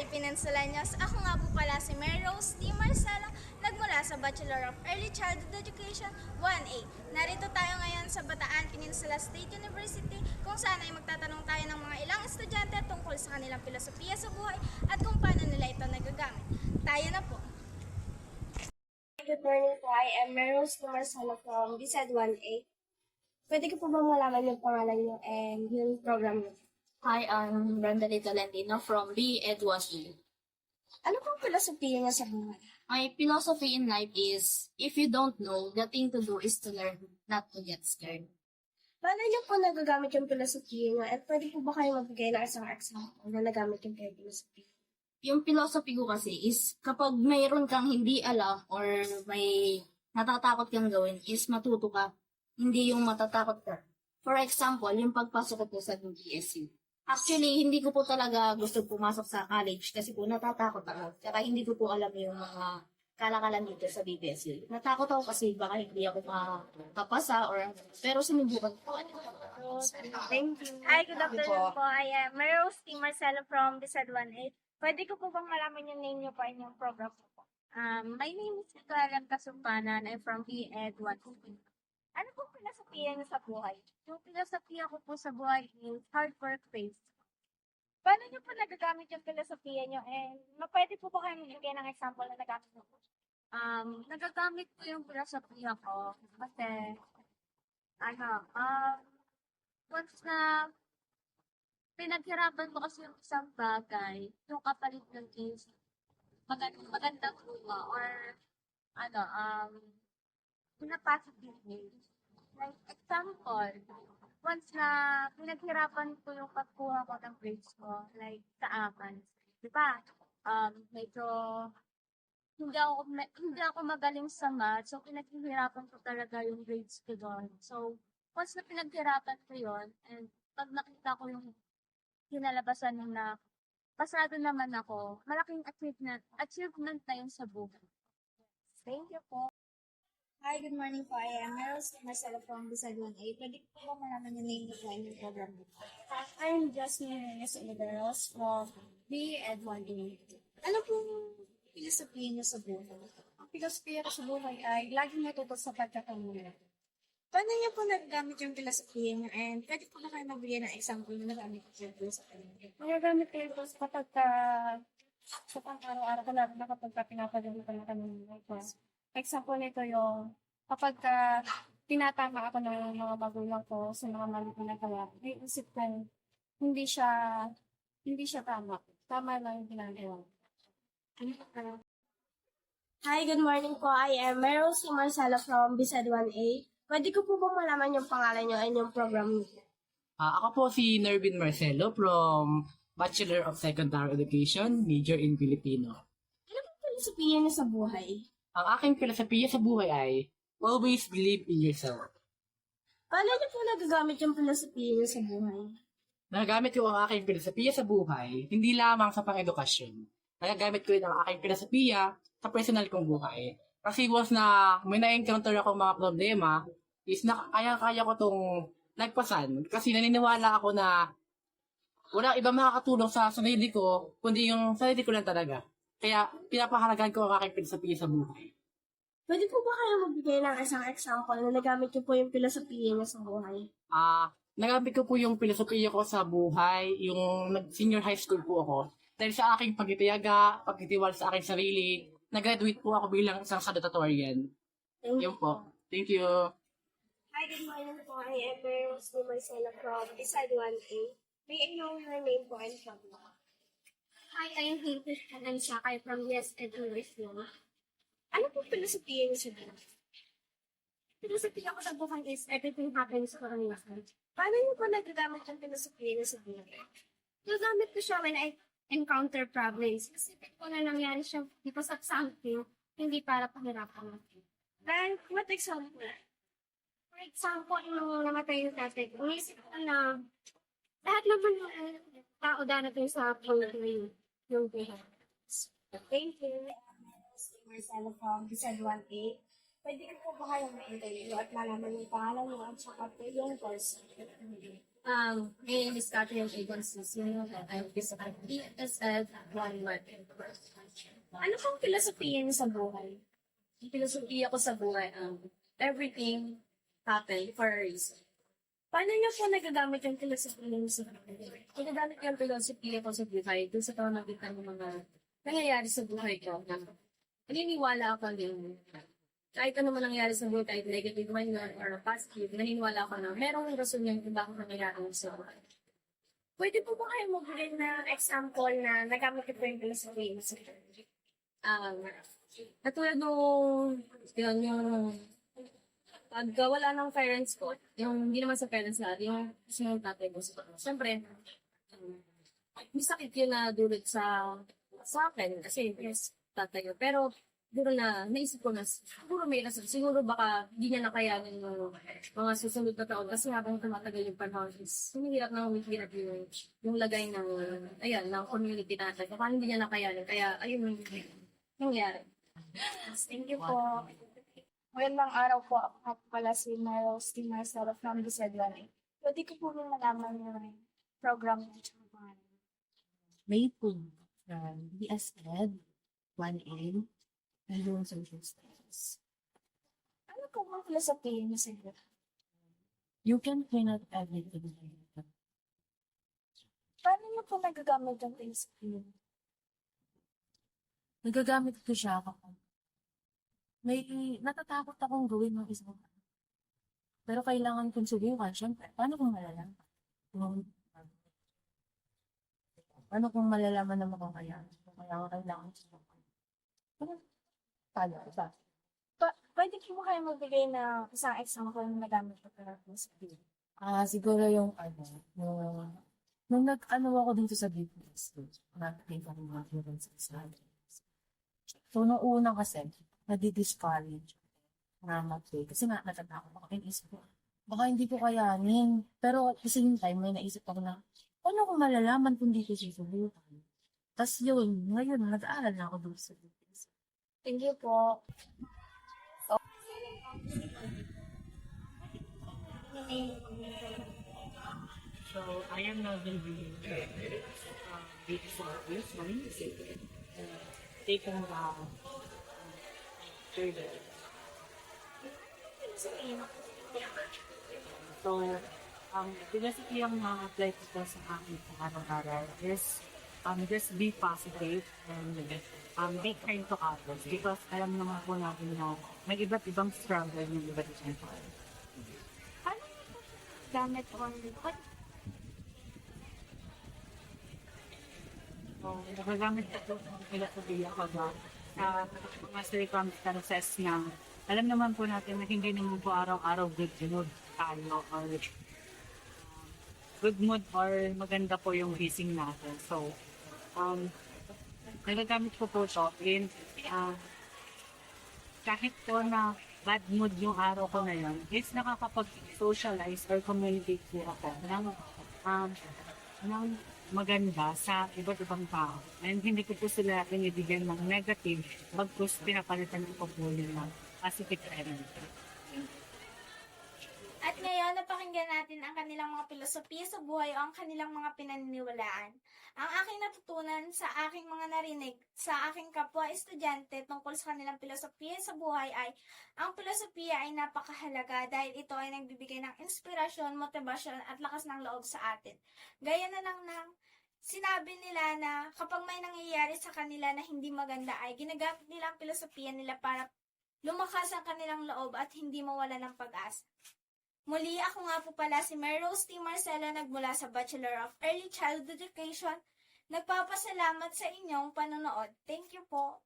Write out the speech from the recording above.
Peninsulanos! Ako nga po pala si Mary Rose T. Marcelo, nagmula sa Bachelor of Early Childhood Education 1A. Narito tayo ngayon sa Bataan Peninsula State University kung saan ay magtatanong tayo ng mga ilang estudyante tungkol sa kanilang filosofiya sa buhay at kung paano nila ito nagagamit. Tayo na po! Good morning po. I am Mary Rose T. Marcelo from BSED 1A. Pwede ko po ba malaman yung pangalan niyo and yung program niyo? Hi, I'm Brenda Tolentino from B.Ed1E. Ano pong filosofiya niyo sa buhay? My philosophy in life is, if you don't know, the thing to do is to learn, not to get scared. Paano niyo po nagagamit yung filosofiya niyo at pwede po ba kayo magbigay ng isang example na nagamit yung kayo filosofiya? Yung philosophy ko kasi is, kapag mayroon kang hindi alam or may natatakot kang gawin, is matuto ka, hindi yung matatakot ka. For example, yung pagpasok ko po sa BSU. Actually, hindi ko po talaga gusto pumasok sa college kasi po natatakot ako. Saka hindi ko po alam yung mga kalakalan dito sa BBSU. Natakot ako kasi baka hindi ako makapasa or pero sinubukan ko. Thank you. Hi, good afternoon po. I am Mary Rose T. Marcelo from BSED 1A. Pwede ko po bang malaman yung name niyo po and yung program po? My name is Clara Kasumpanan. I'm from BEd 1. Ano po filosofiya niyo sa buhay? Yung filosofiya ko po sa buhay is hard work based. Paano niyo po nagagamit yung filosofiya niyo and pwede po ba kayo magbigay ng example na nagamit niyo po? Nagagamit ko yung filosofiya ko kasi, once na pinaghirapan ko kasi yung isang bagay, yung kapalit ng is magandang bunga or, in a positive way. Like, example, once na pinaghirapan ko yung pagkuha ko ng grades ko, like, sa akin, di ba? Medyo, hindi ako magaling sa math, so pinaghirapan ko talaga yung grades ko doon. So, once na pinaghirapan ko yun, and pag nakita ko yung kinalabasan nung na pasado naman ako, malaking achievement na yun sa buhay. Thank you po. Hi, good morning po. I am Mary Rose T. Marcelo from BSED 1A. Pwede ko ba malaman yung name niyo po and yung program niyo? I'm Jasmine Reyes Oliveros from BEd 1A. Ano pong filosofiya niyo sa buhay? Ang filosofiya ko sa buhay ay laging natuto sa pagkakamuli. Paano niyo po nagagamit yung filosofiya niyo and pwede po ba kayo magbigay ng example na nagamit yung filosofiya niyo? Magagamit ko ito sa pang-araw-araw ko lalo na kapag pinapadala ko na kami ng class. Example nito yung kapag tinatama ako ng mga magulang ko sa mga mali ko na gawa, may isip ko hindi siya tama. Tama lang yung ginagawa. Hi, good morning po. I am Mary Rose T. Marcelo from BSED 1A. Pwede ko po bang malaman yung pangalan niyo and yung program niyo? Ako po si Nervin Marcelo from Bachelor of Secondary Education, major in Filipino. Ano po filosofiya niyo sa buhay? Ang aking filosofiya sa buhay ay, always believe in yourself. Paano niyo po nagagamit yung filosofiya niyo sa buhay? Nagagamit ko ang aking filosofiya sa buhay, hindi lamang sa pang-edukasyon. Nagagamit ko rin ang aking filosofiya sa personal kong buhay. Kasi once na may na-encounter ako mga problema, is kaya ko itong nagpasan. Kasi naniniwala ako na walang ibang makakatulong sa sarili ko, kundi yung sarili ko lang talaga. Kaya pinapahalagan ko ang aking filosofiya sa buhay. Pwede po ba kayo magbigay ng isang example na nagamit niyo po yung filosofiya niyo sa buhay? Nagamit ko po yung filosofiya ko sa buhay, yung senior high school po ako. Dahil sa aking pagtitiyaga, pagtitiwala sa aking sarili, nag-graduate po ako bilang isang salutatorian. Yun po. Thank you. Hi, good morning po. I am Mary Rose T. Marcelo from BSED 1A. May I know your name po and program? Hi, I'm Hinters Sakay from BSEd University. Ano po filosofiya niyo sa buhay? Filosofiya ko sa buhay is everything happens for a reason. Paano niyo po nagagamit yung filosofiya niyo sa buhay? Nagamit ko siya when I encounter problems. Kasi ko na nangyari siya because of something, hindi para pahirapan natin. Like, what example? For example, nung namatay yung tatay ko, inisip ko na lahat naman ng tao darating sa point na yun, yung buhay. Thank you. Marcelo from BSED 1A. Pwede ko po ba kayong ma-interview at malaman yung pangalan mo at saka po yung course? My name is Catherine Egon Sisino and I'm visiting PSL 1 month. Ano pong filosofiya niyo sa buhay? Yung filosofiya ko sa buhay, everything happened for a reason. Paano niyo po nagagamit yung filosofiya niyo sa buhay? Nagagamit yung filosofiya ko sa buhay dun sa pamamagitan ng mga nangyayari sa buhay ko. Naniniwala ako din kahit ano man nangyari sa buhay, kahit negative man yun or positive, naniniwala ako na merong rason yung kung bakit nangyayari sa buhay. Pwede po ba kayo magbigay na example na nagamit ko po yung philosophy sa buhay? Katulad nung, yun, yung pagka wala ng parents ko, yung hindi naman sa parents natin, yung gusto ng tatay ko. Siyempre, may sakit yun na dulot sa akin kasi yes, tatay ko. Pero siguro na naisip ko na siguro may rason. Siguro baka hindi niya nakayanin yung mga susunod na taon kasi habang tumatagal yung panahon is humihirap yung lagay ng ng community natin. Baka hindi niya nakayanin. Kaya ayun yung nangyari. Thank you po. Magandang araw po. Ako nga po pala si Meryl T. Marcelo from the Sedlan. Pwede ko po malaman yung program niya tsaka pangalan. May po from BSED 1A and yung social studies. Ano po ang filosofiya niyo sa buhay? You can find out everything. Paano niyo po nagagamit ang filosofiya? Nagagamit ko siya kapag may natatakot akong gawin ng isang pero kailangan kong subukan. Siyempre, paano kung malalaman? Paano kung malalaman na makakayanan? Kailangan subukan. Paano ba? Pwede po kayo magbigay na isang example na nagamit ko para po sa buhay? Siguro yung nung ako dito sa BPS, nag-play ko ng mga students sa studies. So, nung una kasi, nadi-discourage na mag-play. Kasi natatakot ako. Inisip ko, baka hindi ko kayanin. Pero at the same time, may naisip ako na, paano kung malalaman kung di ko susubukan? Tapos yun, ngayon, nag-aaral na ako dito sa BPS. Thank you po. So, I am now going to be this one. Taking third. So, philosophy ang apply ko sa akin sa araw-araw is just be positive and be kind to others because alam naman po natin na may iba't ibang struggle yung iba't ibang tao. Paano niyo po gamit on So, nagagamit ko po ang filosofiya ko ba sa mga circumstances na alam naman po natin na hindi naman po araw-araw good mood tayo or good mood or maganda po yung gising natin. So, nagagamit ko po ito in kahit po na bad mood yung araw ko ngayon, is nakakapag-socialize or communicate po ako ng maganda sa iba't ibang tao. And hindi ko po sila binibigyan ng negative, bagkus pinapalitan ko po ng positive energy. At ngayon, napakinggan natin ang kanilang mga filosofiya sa buhay o ang kanilang mga pinaniniwalaan. Ang aking natutunan sa aking mga narinig sa aking kapwa-estudyante tungkol sa kanilang filosofiya sa buhay ay ang filosofiya ay napakahalaga dahil ito ay nagbibigay ng inspirasyon, motibasyon at lakas ng loob sa atin. Gaya na lang ng sinabi nila na kapag may nangyayari sa kanila na hindi maganda ay ginagamit nila ang filosofiya nila para lumakas ang kanilang loob at hindi mawala ng pag-asa. Muli, ako nga po pala si Meryl T. Marcelo nagmula sa Bachelor of Early Childhood Education. Nagpapasalamat sa inyong panonood. Thank you po.